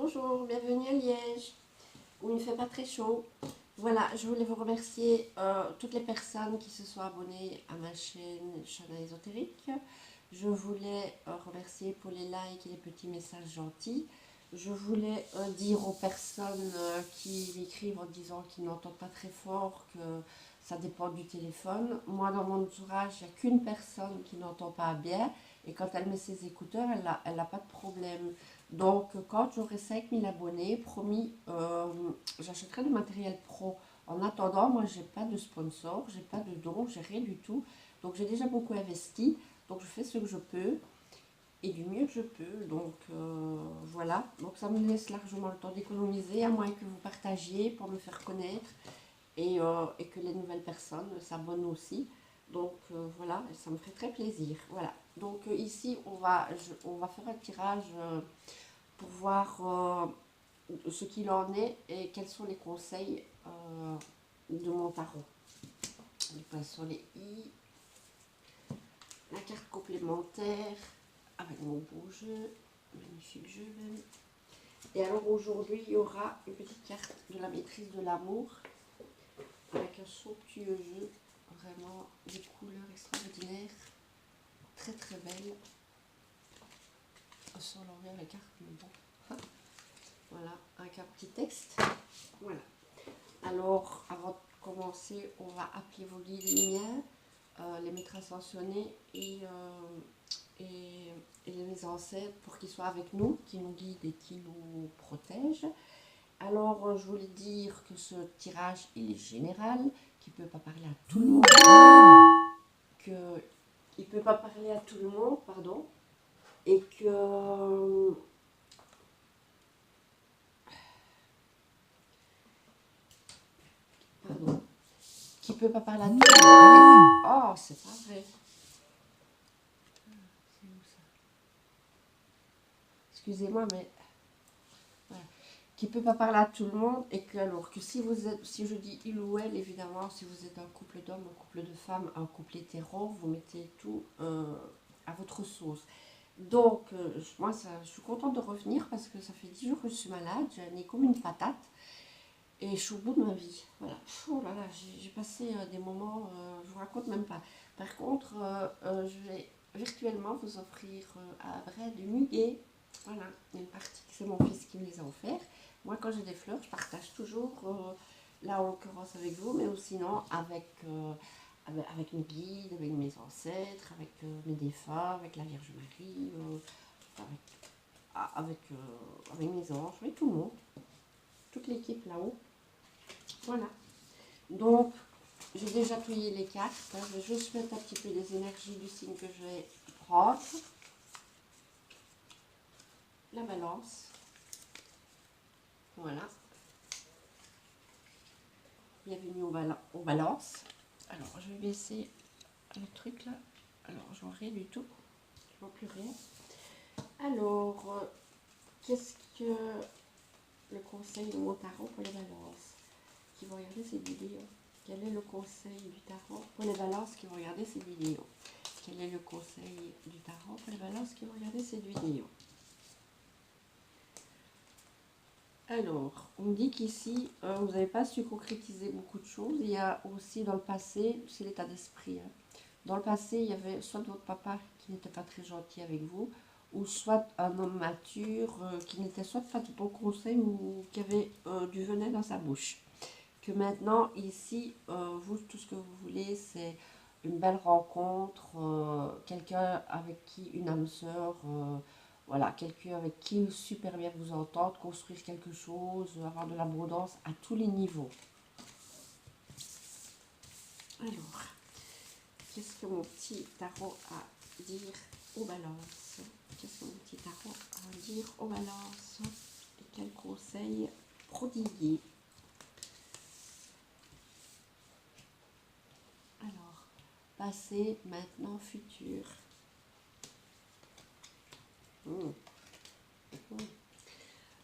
Bonjour, bienvenue à Liège, où il ne fait pas très chaud. Voilà, je voulais vous remercier toutes les personnes qui se sont abonnées à ma chaîne Chana Ésotérique. Je voulais remercier pour les likes et les petits messages gentils. Je voulais dire aux personnes qui m'écrivent en disant qu'ils n'entendent pas très fort, que ça dépend du téléphone. Moi, dans mon entourage, il n'y a qu'une personne qui n'entend pas bien. Et quand elle met ses écouteurs, elle n'a pas de problème. Donc, quand j'aurai 5000 abonnés, promis, j'achèterai du matériel pro. En attendant, moi, j'ai pas de sponsor, j'ai pas de don, j'ai rien du tout. Donc, j'ai déjà beaucoup investi. Donc, je fais ce que je peux et du mieux que je peux. Donc, voilà. Donc, ça me laisse largement le temps d'économiser, à moins que vous partagiez pour me faire connaître et que les nouvelles personnes s'abonnent aussi. Donc, voilà, ça me ferait très plaisir. Voilà. Donc, ici, on va faire un tirage pour voir ce qu'il en est et quels sont les conseils de mon tarot. Les points sur les i, la carte complémentaire avec mon beau jeu, magnifique jeu même. Et alors aujourd'hui, il y aura une petite carte de la maîtrise de l'amour avec un somptueux jeu, vraiment des couleurs extraordinaires, très très belles. Sur l'envers la carte, mais bon. Voilà, avec un petit texte. Voilà. Alors, avant de commencer, on va appeler vos guides et les miens, les maîtres ascensionnés et les ancêtres pour qu'ils soient avec nous, qui nous guident et qui nous protègent. Alors, je voulais dire que ce tirage, il est général, qu'il ne peut pas parler à tout le monde, qu'il ne peut pas parler à tout le monde, pardon, et que... Pardon. Qui peut pas parler à tout le monde. Oh, c'est pas vrai. C'est où ça? Excusez-moi, mais voilà. Qui peut pas parler à tout le monde et que alors que si vous êtes, si je dis il ou elle, évidemment, si vous êtes un couple d'hommes, un couple de femmes, un couple hétéro, vous mettez tout à votre sauce. Donc, moi, je suis contente de revenir parce que ça fait 10 jours que je suis malade, j'ai un nez comme une patate. Et je suis au bout de ma vie. Voilà. Oh là là, j'ai passé des moments, je vous raconte même pas. Par contre, je vais virtuellement vous offrir un vrai du muguet. Voilà, il y a une partie que c'est mon fils qui me les a offerts. Moi, quand j'ai des fleurs, je partage toujours, là en l'occurrence avec vous, mais aussi sinon avec mes guides, avec mes ancêtres, avec mes défunts, avec la Vierge Marie, avec mes anges, avec tout le monde, toute l'équipe là-haut. Voilà. Donc, j'ai déjà plié les cartes. Je vais juste mettre un petit peu des énergies du signe que je vais prendre. La balance. Voilà. Bienvenue au balance. Alors, je vais baisser le truc là. Alors, je vois rien du tout. Je vois plus rien. Alors, qu'est-ce que le conseil de mon tarot pour les balances qui vont regarder cette vidéo? Quel est le conseil du tarot pour les balances qui vont regarder cette vidéo? Quel est le conseil du tarot pour les balances qui vont regarder cette vidéo? Alors, on me dit qu'ici, vous n'avez pas su concrétiser beaucoup de choses. Il y a aussi dans le passé, c'est l'état d'esprit. Hein. Dans le passé, il y avait soit votre papa qui n'était pas très gentil avec vous, ou soit un homme mature qui n'était soit pas de bon conseil ou qui avait du venin dans sa bouche. Que maintenant, ici, vous, tout ce que vous voulez, c'est une belle rencontre, quelqu'un avec qui, une âme sœur, voilà, quelqu'un avec qui super bien vous entendre, construire quelque chose, avoir de l'abondance à tous les niveaux. Alors, qu'est-ce que mon petit tarot a à dire aux balances? Qu'est-ce que mon petit tarot a à dire aux balances? Et quels conseils prodiguer? Alors, passé, maintenant, futur.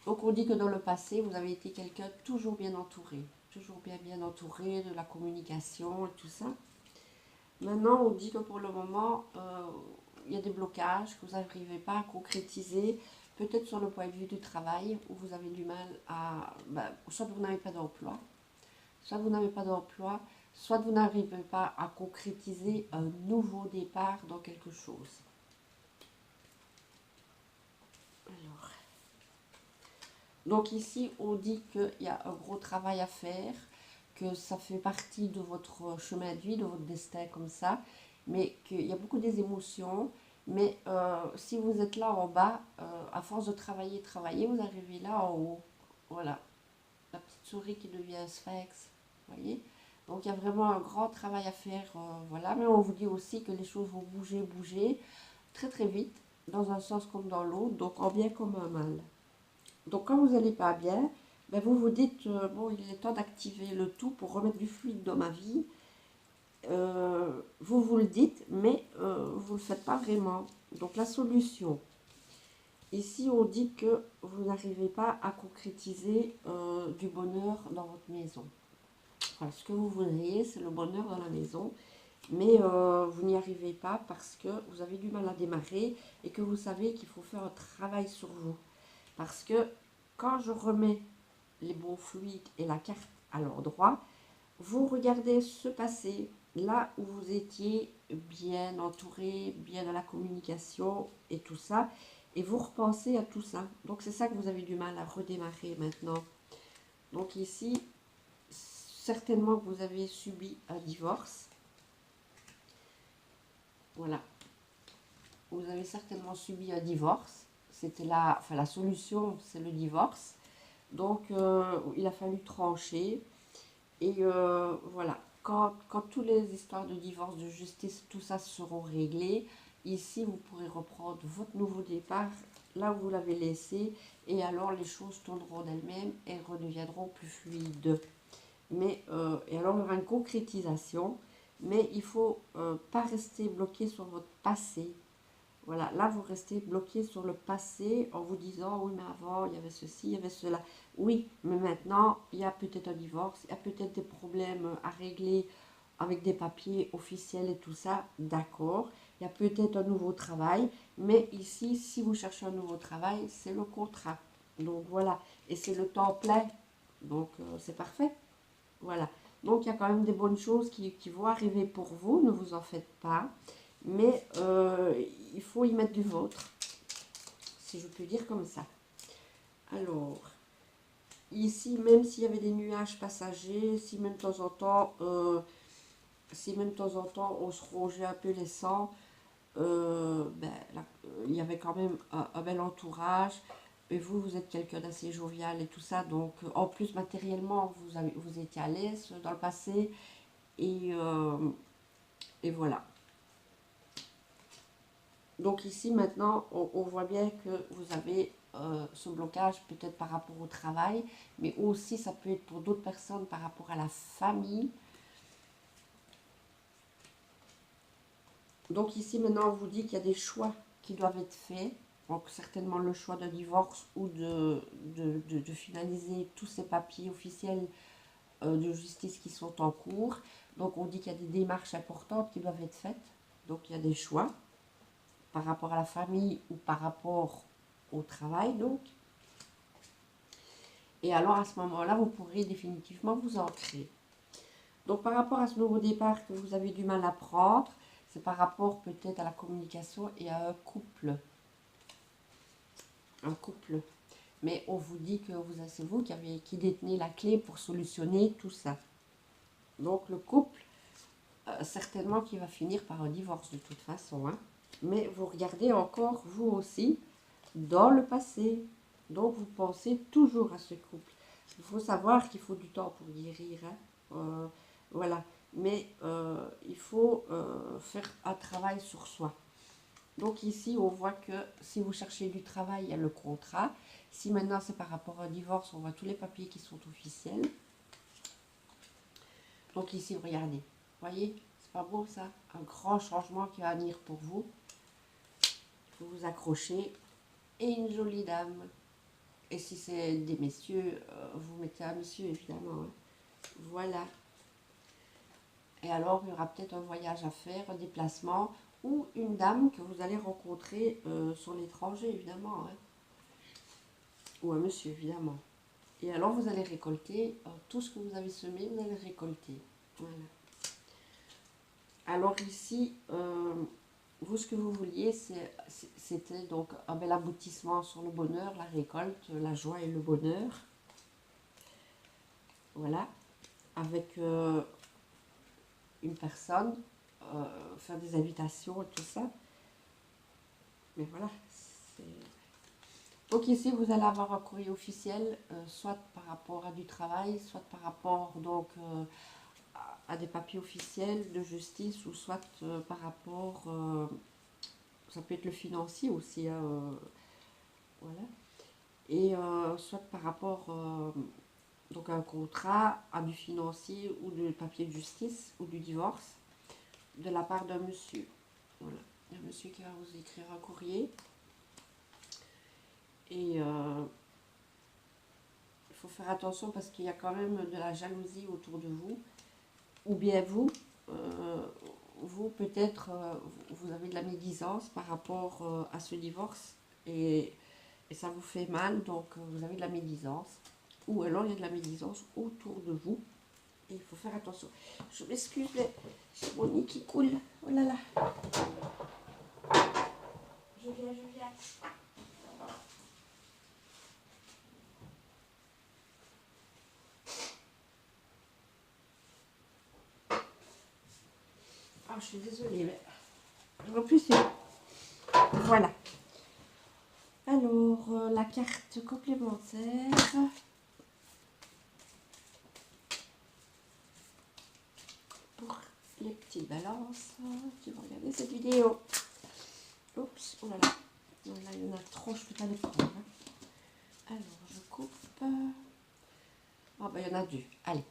Donc on dit que dans le passé, vous avez été quelqu'un toujours bien entouré. Toujours bien entouré de la communication et tout ça. Maintenant, on dit que pour le moment, il y a des blocages, que vous n'arrivez pas à concrétiser. peut-être sur le point de vue du travail, où vous avez du mal à... soit vous n'avez pas d'emploi, soit vous n'arrivez pas à concrétiser un nouveau départ dans quelque chose. Alors, donc ici, on dit qu'il y a un gros travail à faire, que ça fait partie de votre chemin de vie, de votre destin comme ça, mais qu'il y a beaucoup des émotions. Mais si vous êtes là en bas, à force de travailler, vous arrivez là en haut. Voilà, la petite souris qui devient un sphinx, vous voyez. Donc il y a vraiment un grand travail à faire, voilà. Mais on vous dit aussi que les choses vont bouger très très vite, dans un sens comme dans l'autre, donc en bien comme en mal. Donc quand vous n'allez pas bien, ben vous vous dites, bon, il est temps d'activer le tout pour remettre du fluide dans ma vie. Vous vous le dites, mais vous ne le faites pas vraiment. Donc la solution, ici on dit que vous n'arrivez pas à concrétiser du bonheur dans votre maison. Enfin, ce que vous voudriez, c'est le bonheur dans la maison, mais vous n'y arrivez pas parce que vous avez du mal à démarrer et que vous savez qu'il faut faire un travail sur vous. Parce que quand je remets les bons fluides et la carte à l'endroit, vous regardez ce passé, là où vous étiez bien entouré, bien dans la communication et tout ça, et vous repensez à tout ça. Donc c'est ça que vous avez du mal à redémarrer maintenant. Donc ici, certainement que vous avez subi un divorce. Voilà. Vous avez certainement subi un divorce. C'était la solution, c'est le divorce. Donc il a fallu trancher. Et voilà, quand toutes les histoires de divorce, de justice, tout ça seront réglées, ici vous pourrez reprendre votre nouveau départ là où vous l'avez laissé, et alors les choses tourneront d'elles-mêmes et redeviendront plus fluides. Mais, et alors il y aura une concrétisation, mais il ne faut pas rester bloqué sur votre passé. Voilà, là vous restez bloqué sur le passé en vous disant oui mais avant il y avait ceci, il y avait cela. Oui, mais maintenant il y a peut-être un divorce, il y a peut-être des problèmes à régler avec des papiers officiels et tout ça, d'accord. Il y a peut-être un nouveau travail, mais ici si vous cherchez un nouveau travail, c'est le contrat. Donc voilà, et c'est le temps plein, donc c'est parfait. Voilà, donc il y a quand même des bonnes choses qui vont arriver pour vous, ne vous en faites pas. Mais il faut y mettre du vôtre, si je peux dire comme ça. Alors, ici, même s'il y avait des nuages passagers, si même de temps en temps, on se rongeait un peu les sangs, il y avait quand même un bel entourage. Et vous, vous êtes quelqu'un d'assez jovial et tout ça. Donc, en plus, matériellement, vous étiez à l'aise dans le passé. Et voilà. Donc ici maintenant, on voit bien que vous avez ce blocage peut-être par rapport au travail, mais aussi ça peut être pour d'autres personnes par rapport à la famille. Donc ici maintenant, on vous dit qu'il y a des choix qui doivent être faits. Donc certainement le choix d'un divorce ou de finaliser tous ces papiers officiels de justice qui sont en cours. Donc on dit qu'il y a des démarches importantes qui doivent être faites. Donc il y a des choix par rapport à la famille ou par rapport au travail donc. Et alors à ce moment-là, vous pourrez définitivement vous ancrer. Donc par rapport à ce nouveau départ que vous avez du mal à prendre, c'est par rapport peut-être à la communication et à un couple. Un couple. Mais on vous dit que c'est vous qui détenez la clé pour solutionner tout ça. Donc le couple, certainement qui va finir par un divorce de toute façon. Hein. Mais vous regardez encore, vous aussi, dans le passé. Donc vous pensez toujours à ce couple. Il faut savoir qu'il faut du temps pour guérir. Hein. Voilà. Mais il faut faire un travail sur soi. Donc ici, on voit que si vous cherchez du travail, il y a le contrat. Si maintenant c'est par rapport à un divorce, on voit tous les papiers qui sont officiels. Donc ici, regardez. Voyez, c'est pas beau ça? Un grand changement qui va venir pour vous. Vous vous accrochez. Et une jolie dame. Et si c'est des messieurs, vous mettez un monsieur évidemment. Hein. Voilà. Et alors, il y aura peut-être un voyage à faire, un déplacement, ou une dame que vous allez rencontrer sur l'étranger, évidemment. Hein. ou un monsieur évidemment. Et alors vous allez récolter tout ce que vous avez semé, vous allez récolter. Voilà. Alors ici, vous ce que vous vouliez, c'était donc un bel aboutissement sur le bonheur, la récolte, la joie et le bonheur. Voilà. Avec une personne, faire des invitations et tout ça. Mais voilà. Donc ici, vous allez avoir un courrier officiel, soit par rapport à du travail, soit par rapport donc à des papiers officiels de justice, ou soit par rapport, ça peut être le financier aussi, hein, voilà. Et soit par rapport donc à un contrat, à du financier ou du papier de justice ou du divorce de la part d'un monsieur. Voilà. Un monsieur qui va vous écrire un courrier. Et il faut faire attention parce qu'il y a quand même de la jalousie autour de vous. Ou bien vous peut-être, vous avez de la médisance par rapport à ce divorce. Et ça vous fait mal, donc vous avez de la médisance. Ou alors il y a de la médisance autour de vous. Et il faut faire attention. Je m'excuse, mais j'ai mon nez qui coule. Oh là là. Je viens. Ah, je suis désolée, mais en plus, voilà. Alors, la carte complémentaire. Pour les petites balances qui vont regarder cette vidéo. Oups, oh là là. Là, il y en a trop, je ne peux pas les prendre. Hein. Alors, je coupe. Ah, ben, il y en a deux. Allez.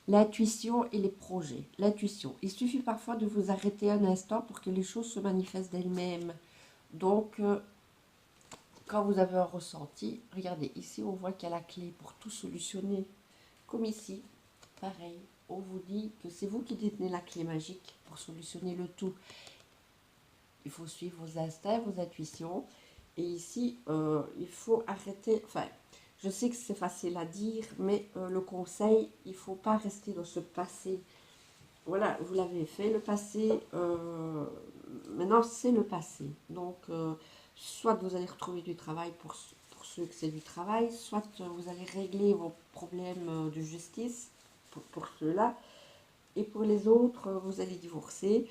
L'intuition et les projets. L'intuition. Il suffit parfois de vous arrêter un instant pour que les choses se manifestent d'elles-mêmes. Donc, quand vous avez un ressenti, regardez, ici, on voit qu'il y a la clé pour tout solutionner. Comme ici, pareil. On vous dit que c'est vous qui détenez la clé magique pour solutionner le tout. Il faut suivre vos instincts, vos intuitions. Et ici, il faut arrêter... Enfin, je sais que c'est facile à dire, mais le conseil, il ne faut pas rester dans ce passé. Voilà, vous l'avez fait, le passé. Maintenant, c'est le passé. Donc, soit vous allez retrouver du travail pour ceux que c'est du travail, soit vous allez régler vos problèmes de justice pour ceux-là. Et pour les autres, vous allez divorcer.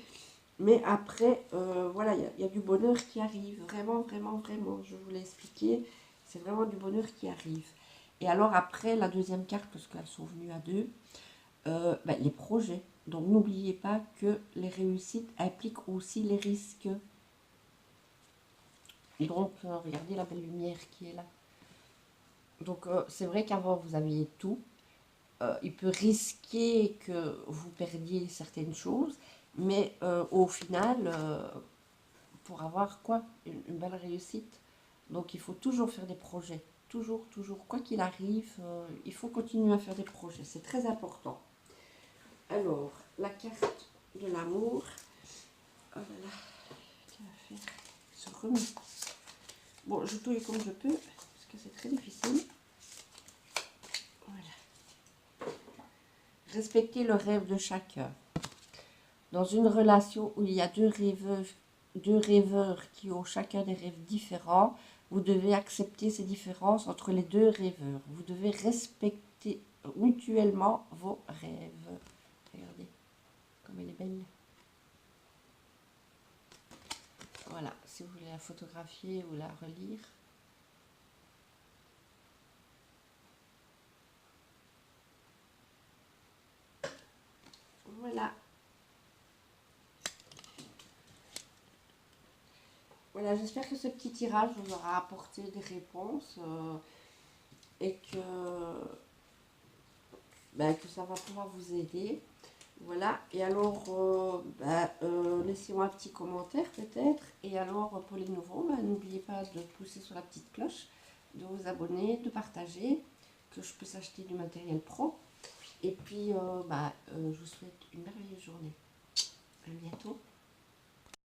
Mais après, voilà, il y a du bonheur qui arrive. Vraiment, vraiment, vraiment. Je vous l'ai expliqué. C'est vraiment du bonheur qui arrive. Et alors après, la deuxième carte, parce qu'elles sont venues à deux, les projets. Donc n'oubliez pas que les réussites impliquent aussi les risques. Donc regardez la belle lumière qui est là. Donc c'est vrai qu'avant vous aviez tout. Il peut risquer que vous perdiez certaines choses. Mais au final, pour avoir quoi, une belle réussite. Donc il faut toujours faire des projets. Toujours, toujours. Quoi qu'il arrive, il faut continuer à faire des projets. C'est très important. Alors, la carte de l'amour. Oh là là, qu'elle va faire se remet. Bon, je touille comme je peux, parce que c'est très difficile. Voilà. Respecter le rêve de chacun. Dans une relation où il y a deux rêveurs qui ont chacun des rêves différents, vous devez accepter ces différences entre les deux rêveurs. Vous devez respecter mutuellement vos rêves. Regardez comme elle est belle. Voilà, si vous voulez la photographier ou la relire. Voilà. Voilà, j'espère que ce petit tirage vous aura apporté des réponses et que ça va pouvoir vous aider. Voilà, et alors, laissez-moi un petit commentaire peut-être. Et alors, pour les nouveaux, n'oubliez pas de pousser sur la petite cloche, de vous abonner, de partager, que je puisse acheter du matériel pro. Et puis, je vous souhaite une merveilleuse journée. À bientôt.